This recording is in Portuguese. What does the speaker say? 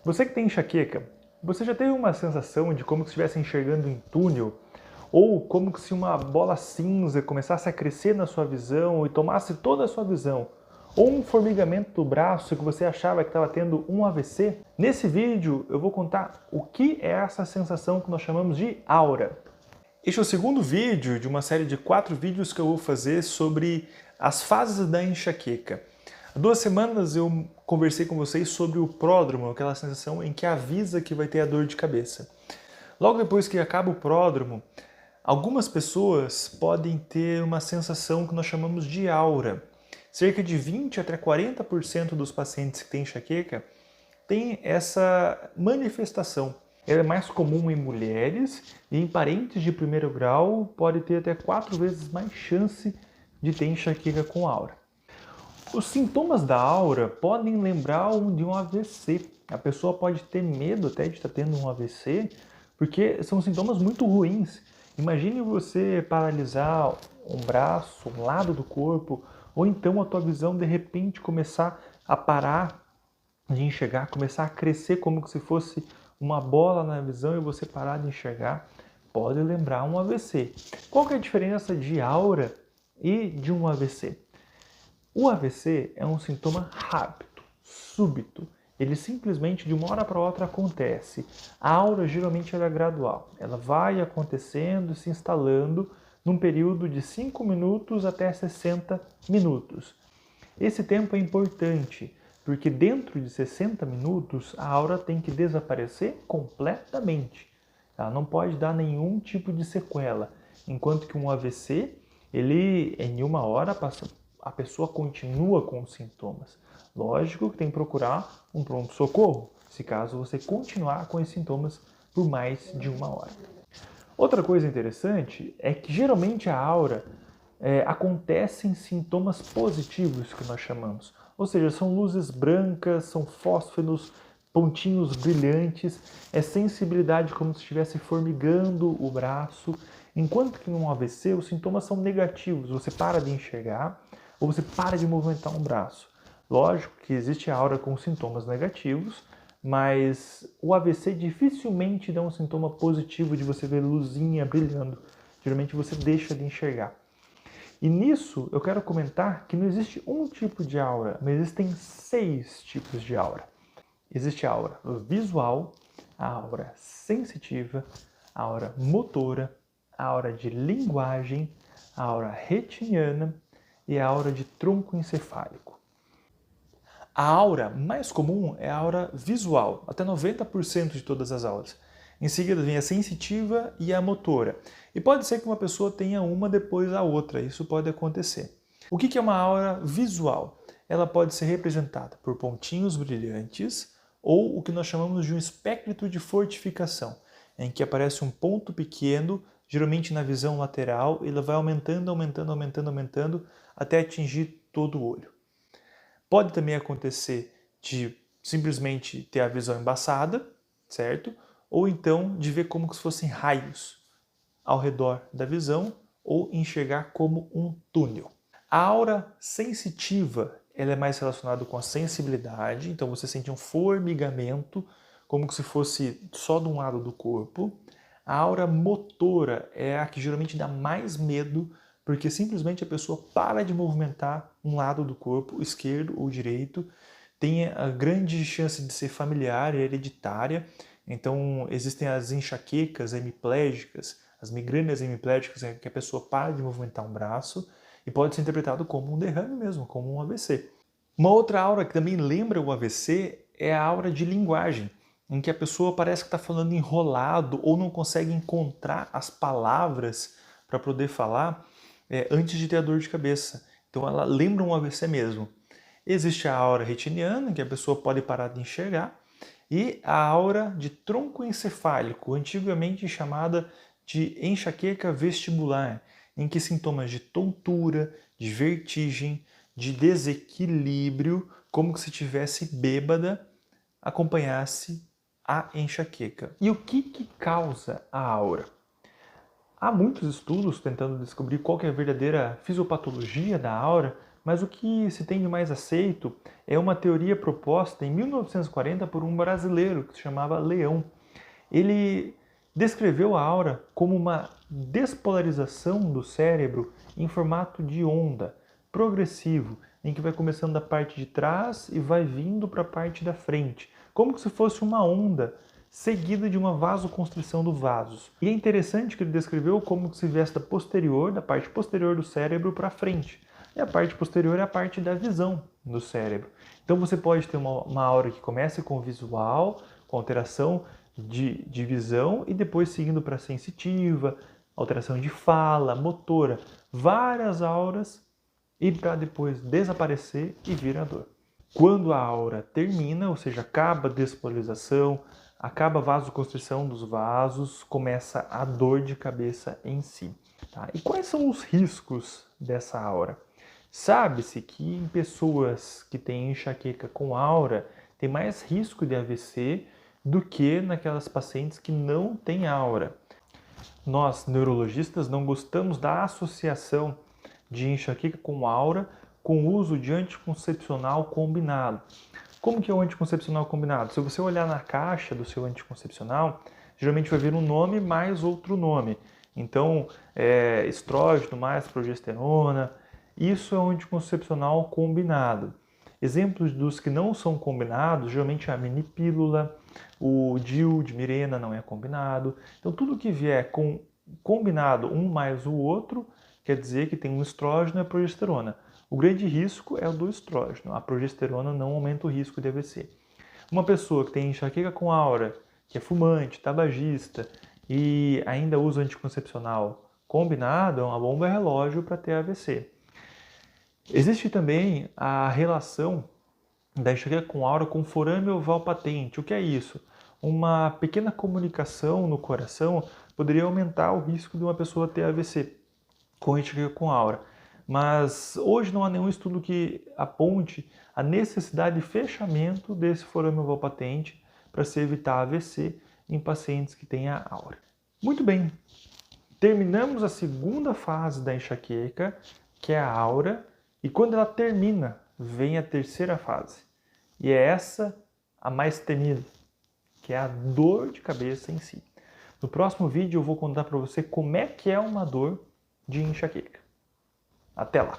Você que tem enxaqueca, você já teve uma sensação de como se estivesse enxergando em túnel? Ou como se uma bola cinza começasse a crescer na sua visão e tomasse toda a sua visão? Ou um formigamento do braço que você achava que estava tendo um AVC? Nesse vídeo eu vou contar o que é essa sensação que nós chamamos de aura. Este é o segundo vídeo de uma série de 4 vídeos que eu vou fazer sobre as fases da enxaqueca. Há 2 semanas eu conversei com vocês sobre o pródromo, aquela sensação em que avisa que vai ter a dor de cabeça. Logo depois que acaba o pródromo, algumas pessoas podem ter uma sensação que nós chamamos de aura. Cerca de 20 até 40% dos pacientes que têm enxaqueca têm essa manifestação. Ela é mais comum em mulheres e em parentes de primeiro grau pode ter até 4 vezes mais chance de ter enxaqueca com aura. Os sintomas da aura podem lembrar de um AVC. A pessoa pode ter medo até de estar tendo um AVC, porque são sintomas muito ruins. Imagine você paralisar um braço, um lado do corpo, ou então a tua visão de repente começar a parar de enxergar, começar a crescer como se fosse uma bola na visão e você parar de enxergar. Pode lembrar um AVC. Qual que é a diferença de aura e de um AVC? O AVC é um sintoma rápido, súbito. Ele simplesmente de uma hora para outra acontece. A aura geralmente ela é gradual. Ela vai acontecendo e se instalando num período de 5 minutos até 60 minutos. Esse tempo é importante, porque dentro de 60 minutos a aura tem que desaparecer completamente. Ela não pode dar nenhum tipo de sequela, enquanto que um AVC, ele em uma hora a pessoa continua com os sintomas. Lógico que tem que procurar um pronto-socorro, se caso você continuar com os sintomas por mais de uma hora. Outra coisa interessante é que geralmente a aura acontecem sintomas positivos que nós chamamos. Ou seja, são luzes brancas, são fósforos, pontinhos brilhantes, é sensibilidade como se estivesse formigando o braço, enquanto que no AVC os sintomas são negativos, você para de enxergar ou você para de movimentar um braço. Lógico que existe a aura com sintomas negativos, mas o AVC dificilmente dá um sintoma positivo de você ver luzinha brilhando. Geralmente você deixa de enxergar. E nisso eu quero comentar que não existe um tipo de aura, mas existem 6 tipos de aura. Existe a aura visual, a aura sensitiva, a aura motora, a aura de linguagem, a aura retiniana e a aura de tronco encefálico. A aura mais comum é a aura visual, até 90% de todas as auras. Em seguida vem a sensitiva e a motora. E pode ser que uma pessoa tenha uma depois da outra, isso pode acontecer. O que é uma aura visual? Ela pode ser representada por pontinhos brilhantes ou o que nós chamamos de um espectro de fortificação, em que aparece um ponto pequeno, geralmente na visão lateral, e ele vai aumentando, aumentando, aumentando, aumentando, até atingir todo o olho. Pode também acontecer de simplesmente ter a visão embaçada, certo? Ou então de ver como se fossem raios ao redor da visão ou enxergar como um túnel. A aura sensitiva, ela é mais relacionada com a sensibilidade, então você sente um formigamento, como se fosse só de um lado do corpo. A aura motora é a que geralmente dá mais medo, porque simplesmente a pessoa para de movimentar um lado do corpo, esquerdo ou direito, tem a grande chance de ser familiar e hereditária. Então existem as enxaquecas hemiplégicas, as migrânias hemiplégicas, em que a pessoa para de movimentar um braço e pode ser interpretado como um derrame mesmo, como um AVC. Uma outra aura que também lembra o AVC é a aura de linguagem, em que a pessoa parece que está falando enrolado ou não consegue encontrar as palavras para poder falar antes de ter a dor de cabeça. Então ela lembra um AVC mesmo. Existe a aura retiniana, que a pessoa pode parar de enxergar, e a aura de tronco encefálico, antigamente chamada de enxaqueca vestibular, em que sintomas de tontura, de vertigem, de desequilíbrio, como se estivesse bêbada, acompanhasse a enxaqueca. E o que causa a aura? Há muitos estudos tentando descobrir qual que é a verdadeira fisiopatologia da aura, Mas o que se tem de mais aceito é uma teoria proposta em 1940 por um brasileiro que se chamava Leão. Ele descreveu a aura como uma despolarização do cérebro em formato de onda, progressivo, em que vai começando da parte de trás e vai vindo para a parte da frente, como se fosse uma onda seguida de uma vasoconstrição do vasos. E é interessante que ele descreveu como se viesse da parte posterior do cérebro para frente. E a parte posterior é a parte da visão do cérebro. Então você pode ter uma aura que começa com visual, com alteração de visão e depois seguindo para sensitiva, alteração de fala, motora, várias auras e para depois desaparecer e vir a dor. Quando a aura termina, ou seja, acaba a despolarização, acaba a vasoconstrição dos vasos, começa a dor de cabeça em si. Tá? E quais são os riscos dessa aura? Sabe-se que em pessoas que têm enxaqueca com aura, tem mais risco de AVC do que naquelas pacientes que não têm aura. Nós, neurologistas, não gostamos da associação de enxaqueca com aura com o uso de anticoncepcional combinado. Como que é o anticoncepcional combinado? Se você olhar na caixa do seu anticoncepcional, geralmente vai vir um nome mais outro nome. Então, estrógeno mais progesterona, isso é um anticoncepcional combinado. Exemplos dos que não são combinados, geralmente é a minipílula, o DIU de Mirena não é combinado. Então, tudo que vier combinado um mais o outro, quer dizer que tem um estrógeno e a progesterona. O grande risco é o do estrógeno. A progesterona não aumenta o risco de AVC. Uma pessoa que tem enxaqueca com aura, que é fumante, tabagista e ainda usa anticoncepcional combinado, é uma bomba relógio para ter AVC. Existe também a relação da enxaqueca com aura com forame oval patente. O que é isso? Uma pequena comunicação no coração poderia aumentar o risco de uma pessoa ter AVC com enxaqueca com aura. Mas hoje não há nenhum estudo que aponte a necessidade de fechamento desse forame oval patente para se evitar AVC em pacientes que têm a aura. Muito bem, terminamos a segunda fase da enxaqueca, que é a aura, e quando ela termina, vem a terceira fase. E é essa a mais temida, que é a dor de cabeça em si. No próximo vídeo eu vou contar para você como é que é uma dor de enxaqueca. Até lá!